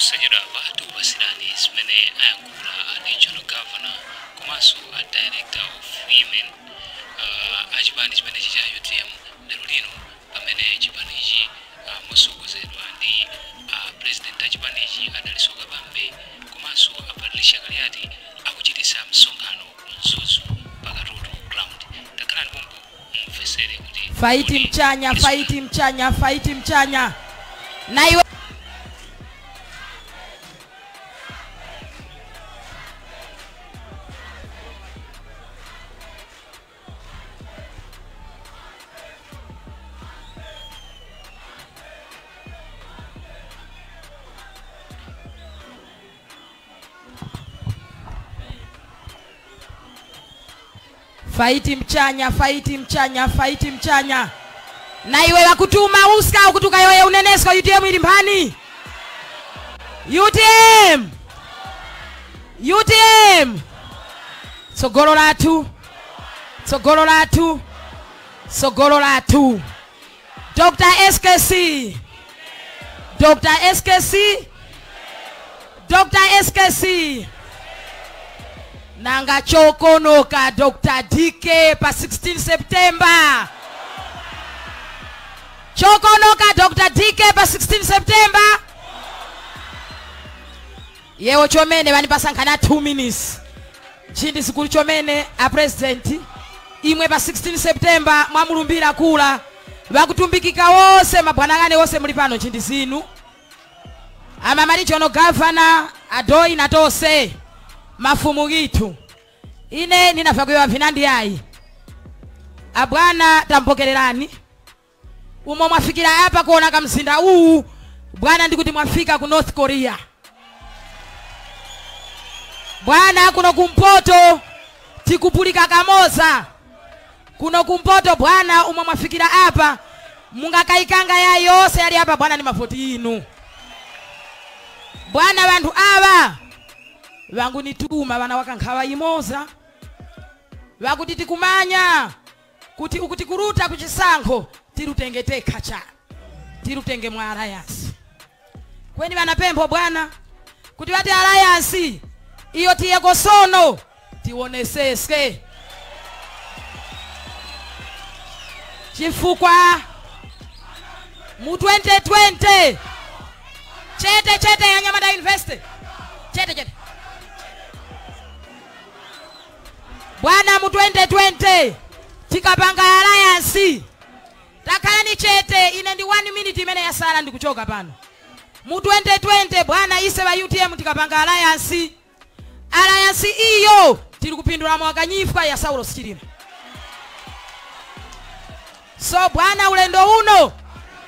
kusajira watu wasirani simene ayangula regional governor kumaso a director of women achipani chimene cha UTM lero lino pamene chipani ichi musogozedwa ndi president achipani ichi adalisoka pambe kumaso abadilisha kaliati akuchitisa msonkhano kunzuzu pakatoto ground takhala ndipompo mfesere kuti fight mchanya na iwe fight mchanya na iwe wakutuma uska ukutuka yoye unenesko UTM ili mbani UTM sogolo latu Dr. SKC nanga chokonoka Dr. DK pa 16 September. Chokonoka Dr. DK pa 16 September. Yewo chomene vanipasankana 2 minutes. Chindi sikuli chomene a president imwe pa 16 September mwamulumbira kula vakutumbikika wose mabwanagane wose muli pano chindi zinu. Amamali chono governor adoi natose mafumu gitu. Ine ninafakwewa vinandi yayi. Abwana tampokererani. Umo mwafikira hapa kuona kamzinda huu. Bwana ndikuti mwafika ku North Korea. Bwana kuno kumpoto tikupulika kamoza. Kuno kumpoto bwana umo mwafikira hapa. Mungakaikanga ya yose yali hapa bwana ni mafoti inu. Bwana bantu aba vangu nituma vana wakankhawa imoza vakuti tikumanya kuti ukuti kuruta kuchisankho tirutengete kacha tirutenge mwa alliance kweni vana pempho bwana kuti vati alliance iyo tiyeko sono tioneseske chifukwa mu 2020 chete ya Nyamata University chete bwana mu 2020 tikapanga alliance takhala ni chete ine ndi 1 minute imene yasala ndikuchoka pano mu 2020 bwana ise wa UTM tikapanga alliance iyo tiri kupindula mwakanyifwa ya Saulo Chilima. So bwana ulendo uno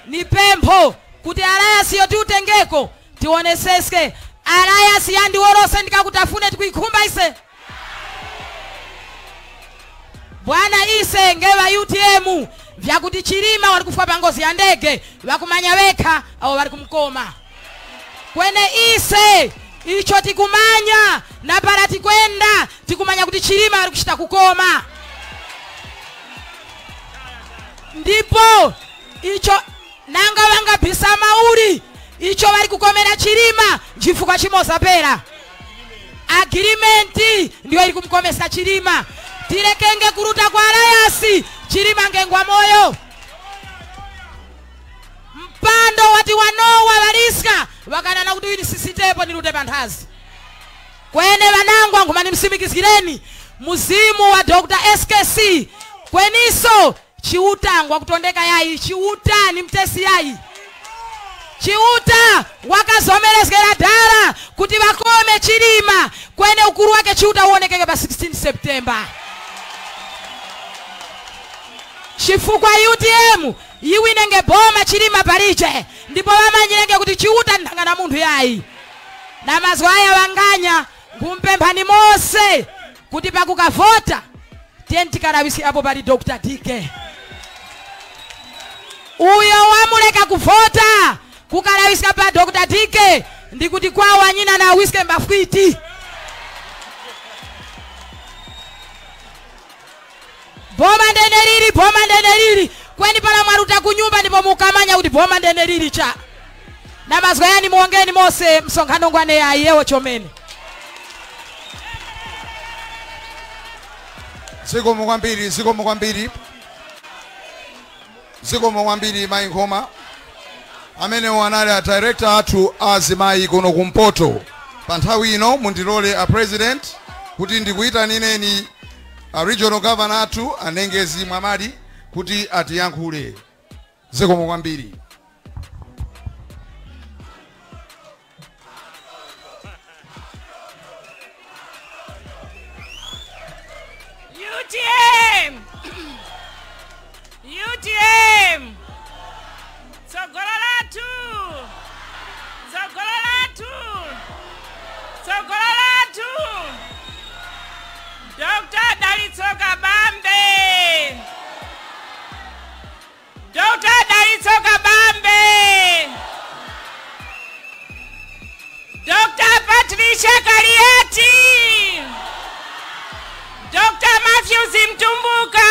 ni pempho kuti alliance yo tiutengeko tioneseske alliance yandi worose ndikakutafune tikuikhumba ise bwana ise ngewa UTM vyakuti Chilima walikufa pangozi ya ndege wakumanya weka au wali kumkoma kwene ise icho tikumanya na para tikwenda tikumanya kuti Chilima walikushita kukoma ndipo icho nanga wanga bisa mauri icho wali kukomera Chilima njifuka chimoza pera agreement ndio ili kumkomesa Chilima tirekenge kuruta kwa alliance Chilima ngengwa moyo mpando wati wanowa waliska wakana kuti ini sisitepo nirute panthazi kwene wanangu wangu mani msimikizireni muzimu wa Dr. SKC kweniso chiuta kutondeka yayi chiuta ni mtesi yayi chiuta wakazomelezgera dara kuti wakome Chilima kwene ukuru wake chiuta uonekeke pa 16 September chifukwa UTM iwinenge boma Chilima paliche ndipo wamanyirenge kuti chiuta ndangana munthu yayi na mazwa aya wanganya ngumpemphani mose kuti pakukavota tientikalawisi apo pali Dr. DK uyo wamuleka kuvota kukalawisa pa Dr. DK ndikuti kwa wanyina na wiske mbafwiti boma ndene lili kweni pala mwaruta kunyumba ndipo mukamanya kuti boma ndene lili cha na mazwayani muongeni mose msonkhano ngwane ya yewo chomene. Zikomo kwambiri Mai Nkhoma amene wanali a director athu azimayi kuno kumpoto. Pa nthawi ino mundilole a president kuti ndikuyitanireni a regional governor athu Anengezi Mwamadi kuti atiyankhule. Zikomo kwambiri. UTM Sogolatu Dr. Dalitso Kabambe Dr. Patricia Kaliati Dr. Matthews Mtumbuka.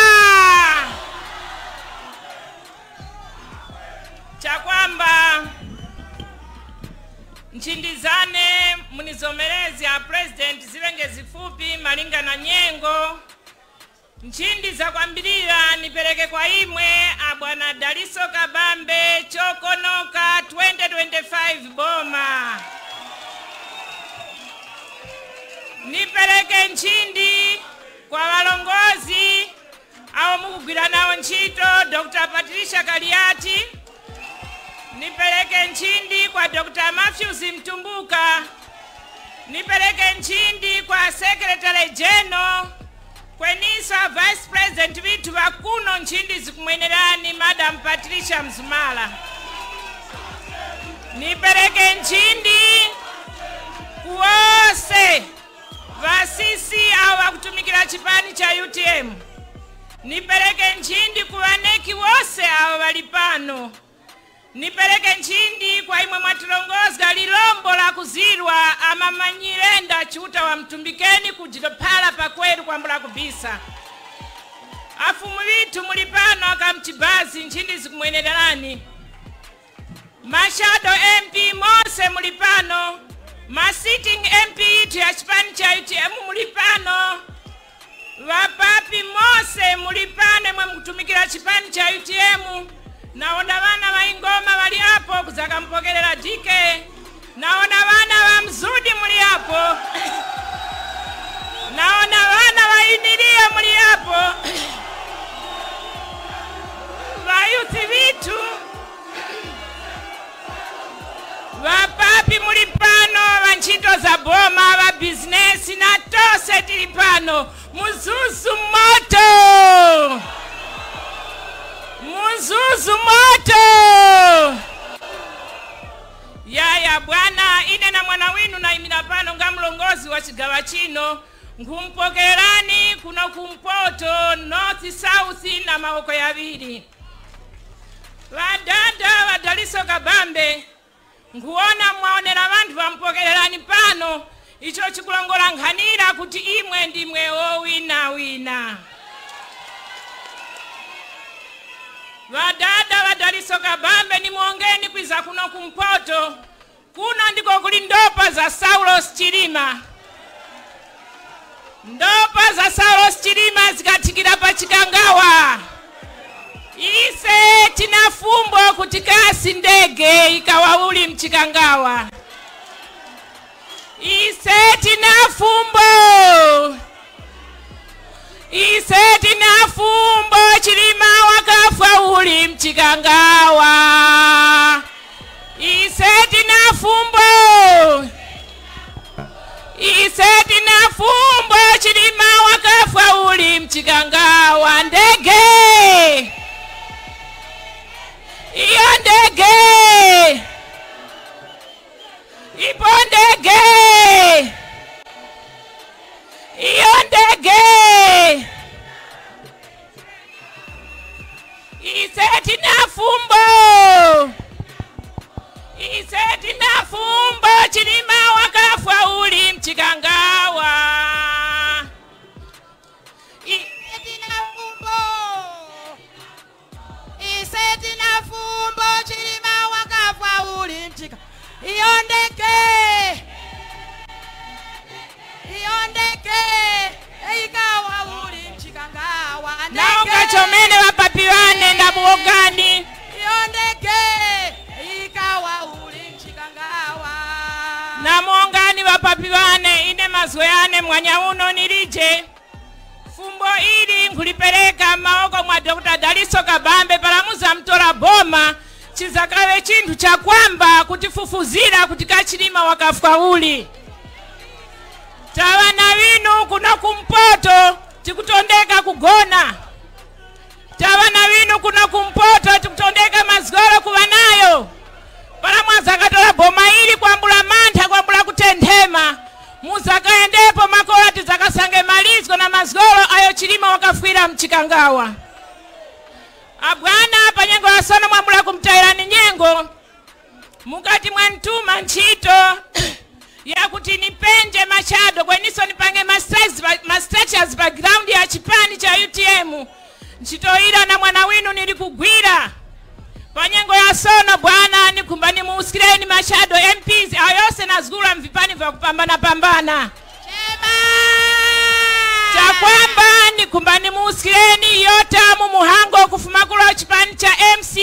Chakwamba nchindizane munizomerezi ya president zilenge zifupi malinga na nyengo. Nchindiza kwambirira nipeleke kwa imwe abwana Dalitso Kabambe chokonoka 2025 boma. Nipeleke nchindi kwa walongozi au mukugwira nawo ntchito Dr. Patricia Kaliati. Nipeleke nchindi kwa Dr. Matthews Mtumbuka. Nipeleke nchindi kwa Secretary General kwenisa Vice President vitu vakuno nchindi zikumwenerani Madam Patricia Mzumala. Nipeleke nchindi kuose vasisi awa kutumikira chipani cha UTM. Nipeleke nchindi kuwaneki wose awa walipano. Nipeleke nchindi kwa imwe mwatilongozga lilombo la kuzirwa amamanyirenda chuta wa mtumbikeni kujitopala pakweru kwa mbula kubisa. Afumu vitu mulipano akamchibazi nchindi zikumwenerani. Mashado MP Mose mulipano. Sitting MP itu ya chipani cha UTM mulipano. Wapapi Mose mulipane mwe mkutumikira chipani cha UTM. Naona wana wa Ingoma wali hapo kuzaka mpokelera dike. Naona wana wa Mzudi muli hapo. Naona wana wa Inilia muli hapo. Wayuthi vitu. Wapapi mulipano wanchito za boma wa business na tose tilipano. Muzuzu moto. Muzuzu moto. Yaya bwana ine na mwana winu na iminapano nga mlongozi wa chigawa chino. Nkumpokerani kuno kumpoto north south na maoko ya vili. Wadada wa Dalitso Kabambe. Nguona mwaonera vantu vampokererani pano. Icho chikulongola nkhanira kuti imwe ndimwe wina. Wadada wa Dalitso Kabambe ni muongeni kwiza kuno kumpoto. Kuno ndiko kuli ndopa za Saulos Chilima. Ndopa za Saulos Chilima zikatikira pa Chikangawa. Ise tina fumbo kutikasi ndege ikawauli mchikangawa. Ise tina fumbo. Ise tina fumbo Chilima wakafa uli mchikangawa. Ise tina fumbo. Ise tina fumbo Chilima wakafa uli mchikangawa ndege. Iyo ndege. Ipo ndege. Iyo ndege. Iseti na fumbo. Iseti na fumbo Chilima wakafa uli mchikangawa. Iseti na fumbo. Iseti na fumbo Chilima wakafa uli mchikangawa. na muongani wapapi wane ine mazoyane mwanya uno nilije fumbo ili nkulipeleka maoko mwa Dr. Daliso Kabambe palamuza mtola boma chizakawe chintu cha kwamba kutifufuzira kutika chilima wakafuka uli tawana winu kuna kumpoto tikutondeka kugona tawana winu kuna kumpoto tikutondeka mazgoro kuwanayo palamwaza katola boma ili kwambula mantha kwambula kutendema muzakaendepo makola tizakasange malizgo na mazgoro ayo chilima wakafuira mchikangawa abwana panyengo ya sono mwambula kumtairani nyengo mukati mwantuma nchito ya kuti nipenje machado kweniso nipange ma-stretchers background ya chipani cha UTM nchitoira na mwana winu nilikugwira panyengo ya sono bwana nikumbani muusikireni machado MPs ayose na zgura mvipani vya kupambana cha kwamba nikumbani muusikireni yota mumuhango kufumakula chipani cha MC